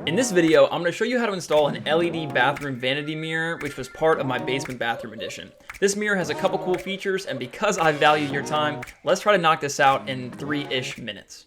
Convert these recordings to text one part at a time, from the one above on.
In this video, I'm going to show you how to install an LED Bathroom Vanity Mirror, which was part of my basement bathroom edition. This mirror has a couple cool features, and because I value your time, let's try to knock this out in 3-ish minutes.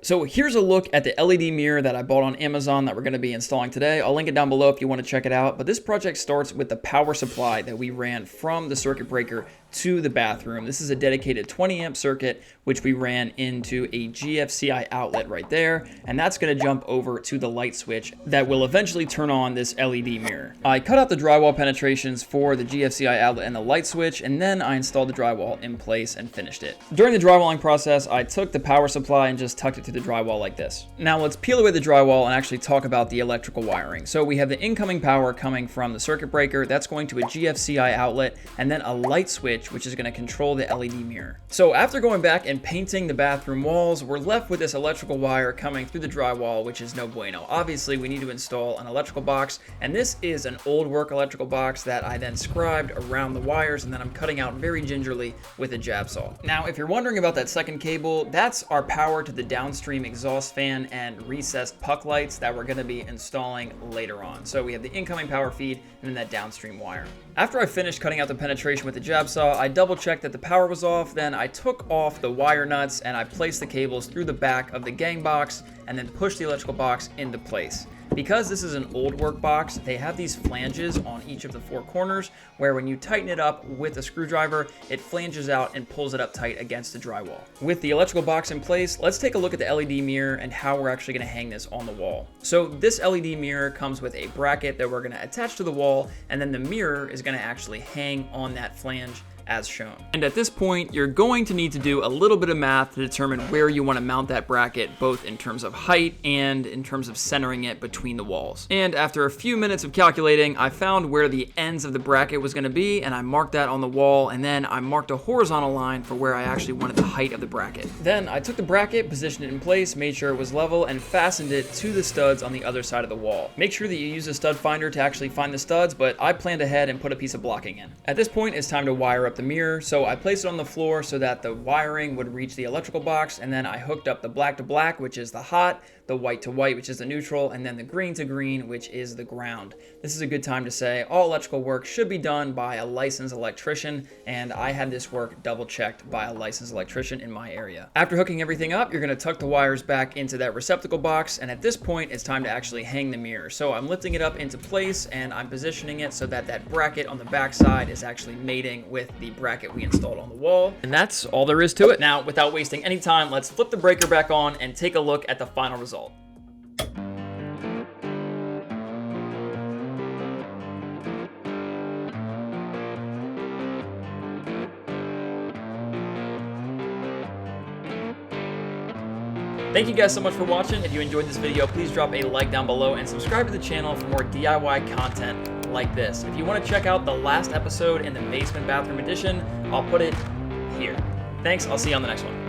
So here's a look at the LED mirror that I bought on Amazon that we're going to be installing today. I'll link it down below if you want to check it out. But this project starts with the power supply that we ran from the circuit breaker to the bathroom. This is a dedicated 20 amp circuit, which we ran into a GFCI outlet right there. And that's going to jump over to the light switch that will eventually turn on this LED mirror. I cut out the drywall penetrations for the GFCI outlet and the light switch, and then I installed the drywall in place and finished it. During the drywalling process, I took the power supply and just tucked it to the drywall like this. Now let's peel away the drywall and actually talk about the electrical wiring. So we have the incoming power coming from the circuit breaker. That's going to a GFCI outlet, and then a light switch, which is going to control the LED mirror. So after going back and painting the bathroom walls, we're left with this electrical wire coming through the drywall, which is no bueno. Obviously, we need to install an electrical box, and this is an old work electrical box that I then scribed around the wires, and then I'm cutting out very gingerly with a jab saw. Now, if you're wondering about that second cable, that's our power to the downstream exhaust fan and recessed puck lights that we're going to be installing later on. So we have the incoming power feed and then that downstream wire. After I finished cutting out the penetration with the jab saw, I double checked that the power was off, then I took off the wire nuts and I placed the cables through the back of the gang box and then pushed the electrical box into place. Because this is an old work box, they have these flanges on each of the 4 corners where when you tighten it up with a screwdriver, it flanges out and pulls it up tight against the drywall. With the electrical box in place, let's take a look at the LED mirror and how we're actually going to hang this on the wall. So this LED mirror comes with a bracket that we're going to attach to the wall, and then the mirror is going to actually hang on that flange as shown. And at this point, you're going to need to do a little bit of math to determine where you want to mount that bracket, both in terms of height and in terms of centering it between the walls. And after a few minutes of calculating, I found where the ends of the bracket was going to be, and I marked that on the wall, and then I marked a horizontal line for where I actually wanted the height of the bracket. Then I took the bracket, positioned it in place, made sure it was level, and fastened it to the studs on the other side of the wall. Make sure that you use a stud finder to actually find the studs, but I planned ahead and put a piece of blocking in. At this point, it's time to wire up the mirror, so I placed it on the floor so that the wiring would reach the electrical box, and then I hooked up the black to black, which is the hot, the white to white, which is the neutral, and then the green to green, which is the ground. This is a good time to say all electrical work should be done by a licensed electrician, and I had this work double checked by a licensed electrician in my area. After hooking everything up, you're going to tuck the wires back into that receptacle box, and at this point it's time to actually hang the mirror. So I'm lifting it up into place and I'm positioning it so that that bracket on the back side is actually mating with the bracket we installed on the wall, and that's all there is to it. Now, without wasting any time, let's flip the breaker back on and take a look at the final result. Thank you guys so much for watching. If you enjoyed this video, please drop a like down below and subscribe to the channel for more DIY content like this. If you want to check out the last episode in the Basement Bathroom Edition, I'll put it here. Thanks, I'll see you on the next one.